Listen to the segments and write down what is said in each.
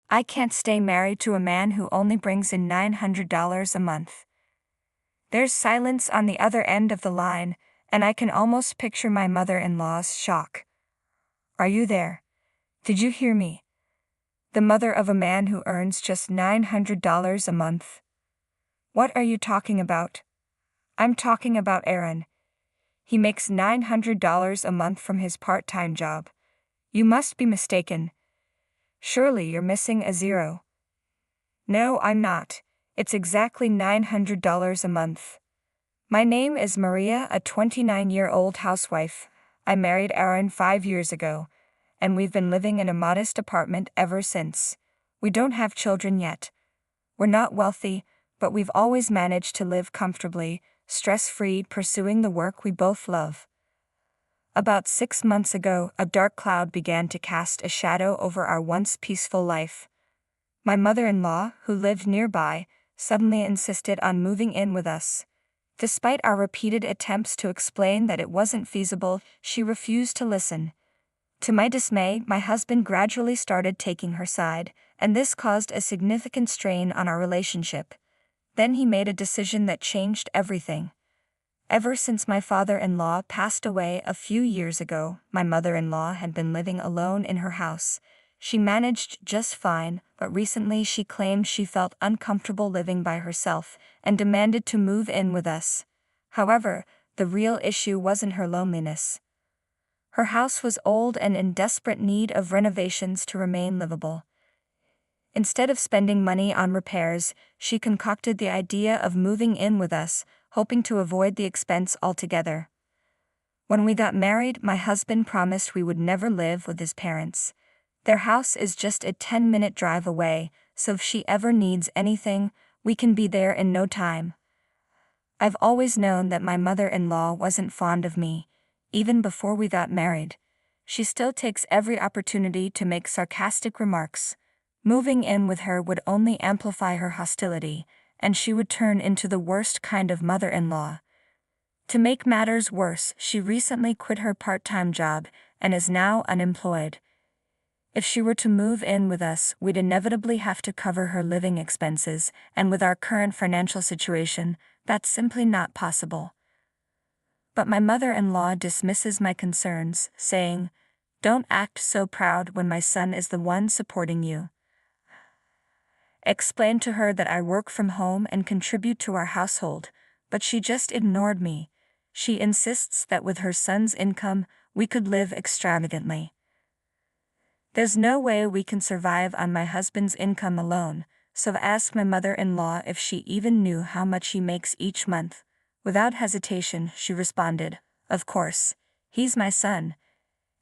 I can't stay married to a man who only brings in $900 a month. There's silence on the other end of the line, and I can almost picture my mother-in-law's shock. Are you there? Did you hear me? The mother of a man who earns just $900 a month? What are you talking about? I'm talking about Aaron. He makes $900 a month from his part-time job. You must be mistaken. Surely you're missing a zero. No, I'm not. It's exactly $900 a month. My name is Maria, a 29-year-old housewife. I married Aaron 5 years ago, and we've been living in a modest apartment ever since. We don't have children yet. We're not wealthy, but we've always managed to live comfortably, stress-free, pursuing the work we both love. About 6 months ago, a dark cloud began to cast a shadow over our once peaceful life. My mother-in-law, who lived nearby, suddenly insisted on moving in with us. Despite our repeated attempts to explain that it wasn't feasible, she refused to listen. To my dismay, my husband gradually started taking her side, and this caused a significant strain on our relationship. Then he made a decision that changed everything. Ever since my father-in-law passed away a few years ago, my mother-in-law had been living alone in her house. She managed just fine, but recently she claimed she felt uncomfortable living by herself and demanded to move in with us. However, the real issue wasn't her loneliness. Her house was old and in desperate need of renovations to remain livable. Instead of spending money on repairs, she concocted the idea of moving in with us, hoping to avoid the expense altogether. When we got married, my husband promised we would never live with his parents. Their house is just a 10-minute drive away, so if she ever needs anything, we can be there in no time. I've always known that my mother-in-law wasn't fond of me, even before we got married. She still takes every opportunity to make sarcastic remarks. Moving in with her would only amplify her hostility, and she would turn into the worst kind of mother-in-law. To make matters worse, she recently quit her part-time job and is now unemployed. If she were to move in with us, we'd inevitably have to cover her living expenses, and with our current financial situation, that's simply not possible. But my mother-in-law dismisses my concerns, saying, "Don't act so proud when my son is the one supporting you." Explained to her that I work from home and contribute to our household, but she just ignored me. She insists that with her son's income, we could live extravagantly. There's no way we can survive on my husband's income alone, so I asked my mother-in-law if she even knew how much he makes each month. Without hesitation, she responded, "Of course, he's my son.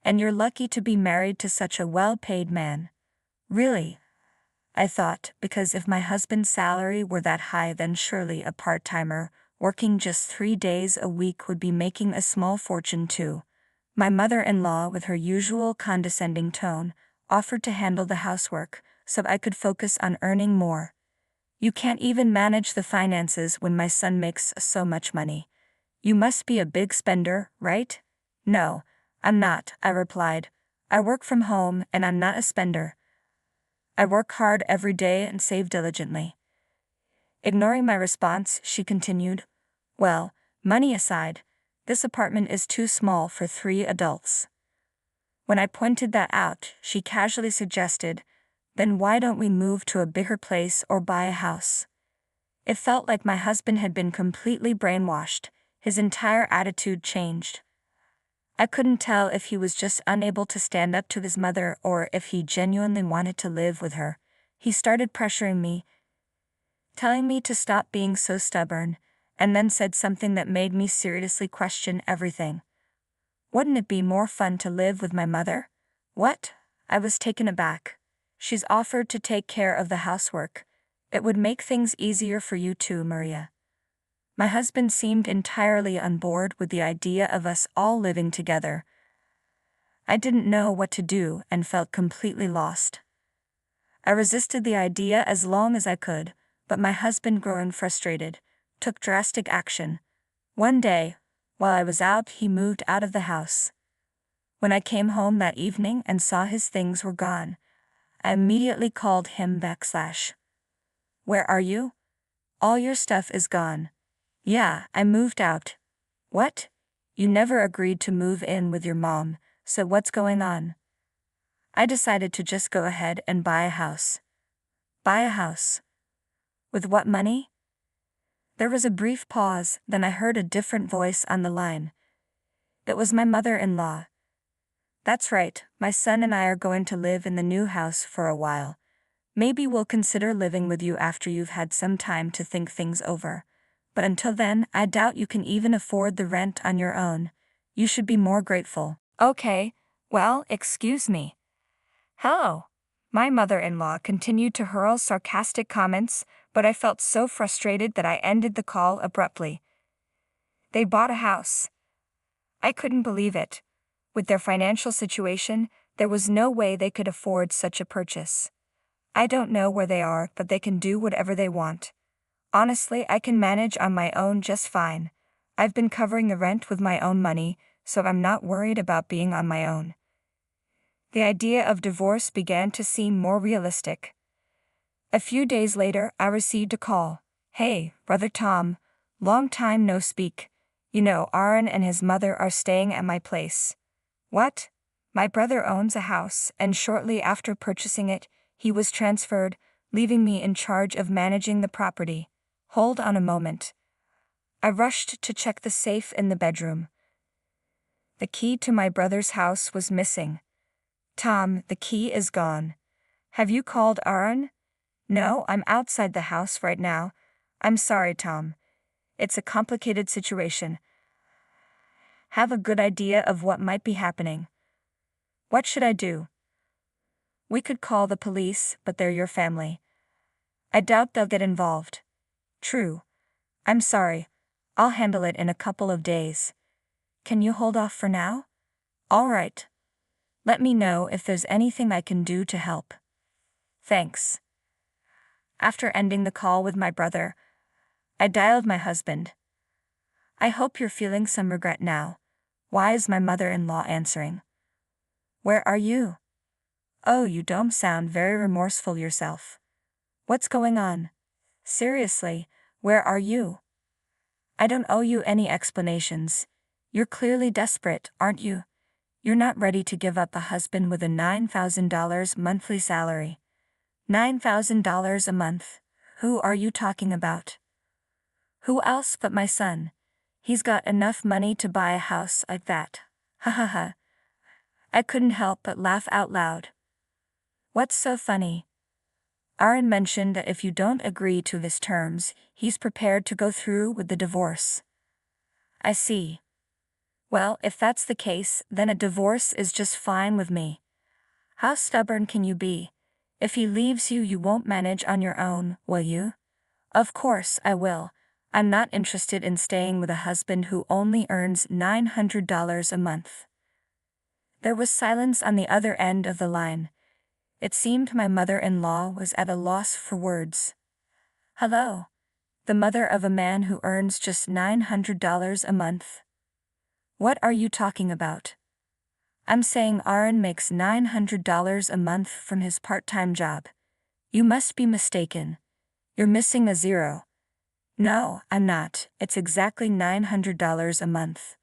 And you're lucky to be married to such a well-paid man." Really? I thought, because if my husband's salary were that high, then surely a part-timer, working just 3 days a week, would be making a small fortune too. My mother-in-law, with her usual condescending tone, offered to handle the housework, so I could focus on earning more. "You can't even manage the finances when my son makes so much money. You must be a big spender, right?" "No, I'm not," I replied. "I work from home and I'm not a spender. I work hard every day and save diligently." Ignoring my response, she continued, "Well, money aside, this apartment is too small for 3 adults." When I pointed that out, she casually suggested, "Then why don't we move to a bigger place or buy a house?" It felt like my husband had been completely brainwashed. His entire attitude changed. I couldn't tell if he was just unable to stand up to his mother or if he genuinely wanted to live with her. He started pressuring me, telling me to stop being so stubborn, and then said something that made me seriously question everything. "Wouldn't it be more fun to live with my mother?" "What?" I was taken aback. "She's offered to take care of the housework. It would make things easier for you too, Maria." My husband seemed entirely on board with the idea of us all living together. I didn't know what to do and felt completely lost. I resisted the idea as long as I could, but my husband, growing frustrated, took drastic action. One day, while I was out, he moved out of the house. When I came home that evening and saw his things were gone, I immediately called him /. Where are you? All your stuff is gone. Yeah, I moved out. What? You never agreed to move in with your mom, so what's going on? I decided to just go ahead and buy a house. Buy a house? With what money? There was a brief pause, then I heard a different voice on the line. It was my mother-in-law. That's right, my son and I are going to live in the new house for a while. Maybe we'll consider living with you after you've had some time to think things over. But until then, I doubt you can even afford the rent on your own. You should be more grateful. Okay, well, excuse me. Hello. My mother-in-law continued to hurl sarcastic comments, but I felt so frustrated that I ended the call abruptly. They bought a house. I couldn't believe it. With their financial situation, there was no way they could afford such a purchase. I don't know where they are, but they can do whatever they want. Honestly, I can manage on my own just fine. I've been covering the rent with my own money, so I'm not worried about being on my own. The idea of divorce began to seem more realistic. A few days later, I received a call. Hey, Brother Tom, long time no speak. You know, Aaron and his mother are staying at my place. What? My brother owns a house, and shortly after purchasing it, he was transferred, leaving me in charge of managing the property. Hold on a moment. I rushed to check the safe in the bedroom. The key to my brother's house was missing. Tom, the key is gone. Have you called Aaron? No, I'm outside the house right now. I'm sorry, Tom. It's a complicated situation. Have a good idea of what might be happening. What should I do? We could call the police, but they're your family. I doubt they'll get involved. True. I'm sorry. I'll handle it in a couple of days. Can you hold off for now? All right. Let me know if there's anything I can do to help. Thanks. After ending the call with my brother, I dialed my husband. I hope you're feeling some regret now. Why is my mother-in-law answering? Where are you? Oh, you don't sound very remorseful yourself. What's going on? Seriously, where are you? I don't owe you any explanations. You're clearly desperate, aren't you? You're not ready to give up a husband with a $9,000 monthly salary. $9,000 a month? Who are you talking about? Who else but my son? He's got enough money to buy a house like that. Ha ha ha. I couldn't help but laugh out loud. What's so funny? Aaron mentioned that if you don't agree to his terms, he's prepared to go through with the divorce. I see. Well, if that's the case, then a divorce is just fine with me. How stubborn can you be? If he leaves you, you won't manage on your own, will you? Of course I will. I'm not interested in staying with a husband who only earns $900 a month. There was silence on the other end of the line. It seemed my mother-in-law was at a loss for words. Hello? The mother of a man who earns just $900 a month? What are you talking about? I'm saying Aaron makes $900 a month from his part-time job. You must be mistaken. You're missing a zero. No, I'm not. It's exactly $900 a month.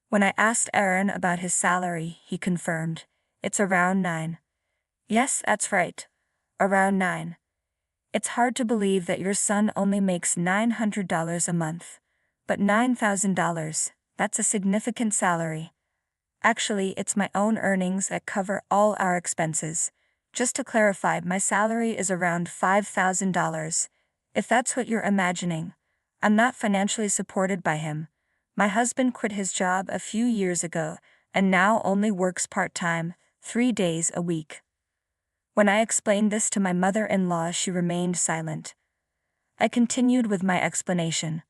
When I asked Aaron about his salary, he confirmed. It's around 9. Yes, that's right. Around 9. It's hard to believe that your son only makes $900 a month. But $9,000, that's a significant salary. Actually, it's my own earnings that cover all our expenses. Just to clarify, my salary is around $5,000. If that's what you're imagining. I'm not financially supported by him. My husband quit his job a few years ago, and now only works part-time, 3 days a week. When I explained this to my mother-in-law, she remained silent. I continued with my explanation.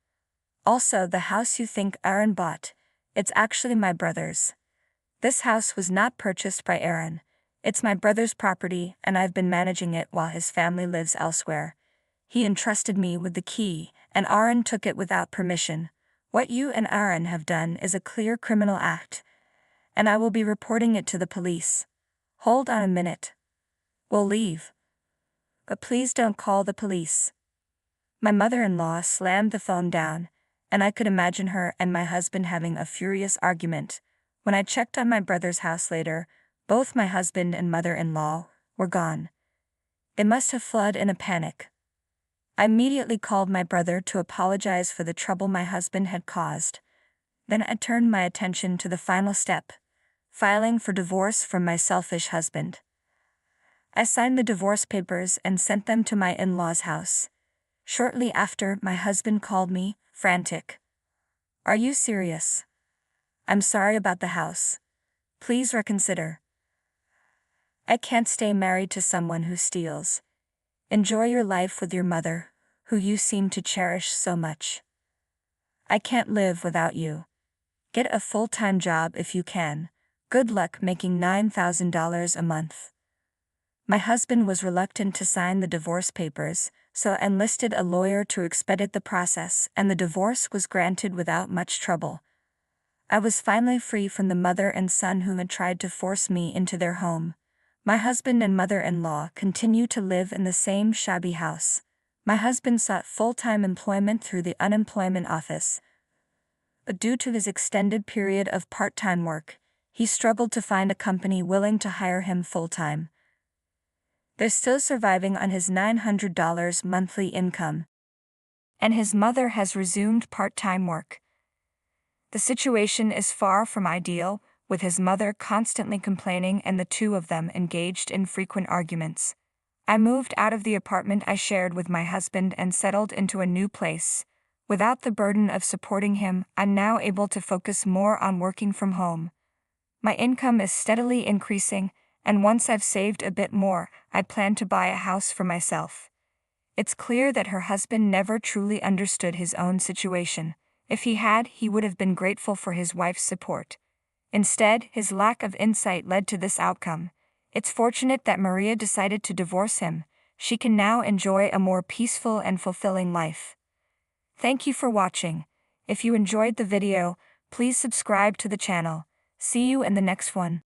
Also, the house you think Aaron bought, it's actually my brother's. This house was not purchased by Aaron. It's my brother's property, and I've been managing it while his family lives elsewhere. He entrusted me with the key, and Aaron took it without permission. What you and Aaron have done is a clear criminal act, and I will be reporting it to the police. Hold on a minute. We'll leave. But please don't call the police. My mother-in-law slammed the phone down, and I could imagine her and my husband having a furious argument. When I checked on my brother's house later, both my husband and mother-in-law were gone. They must have fled in a panic. I immediately called my brother to apologize for the trouble my husband had caused. Then I turned my attention to the final step, filing for divorce from my selfish husband. I signed the divorce papers and sent them to my in-laws' house. Shortly after, my husband called me, frantic. "Are you serious? I'm sorry about the house. Please reconsider. I can't stay married to someone who steals. Enjoy your life with your mother, who you seem to cherish so much. I can't live without you. Get a full-time job if you can. Good luck making $9,000 a month." My husband was reluctant to sign the divorce papers, so I enlisted a lawyer to expedite the process, and the divorce was granted without much trouble. I was finally free from the mother and son who had tried to force me into their home. My husband and mother-in-law continue to live in the same shabby house. My husband sought full-time employment through the unemployment office, but due to his extended period of part-time work, he struggled to find a company willing to hire him full-time. They're still surviving on his $900 monthly income, and his mother has resumed part-time work. The situation is far from ideal, with his mother constantly complaining and the two of them engaged in frequent arguments. I moved out of the apartment I shared with my husband and settled into a new place. Without the burden of supporting him, I'm now able to focus more on working from home. My income is steadily increasing, and once I've saved a bit more, I plan to buy a house for myself. It's clear that her husband never truly understood his own situation. If he had, he would have been grateful for his wife's support. Instead, his lack of insight led to this outcome. It's fortunate that Maria decided to divorce him. She can now enjoy a more peaceful and fulfilling life. Thank you for watching. If you enjoyed the video, please subscribe to the channel. See you in the next one.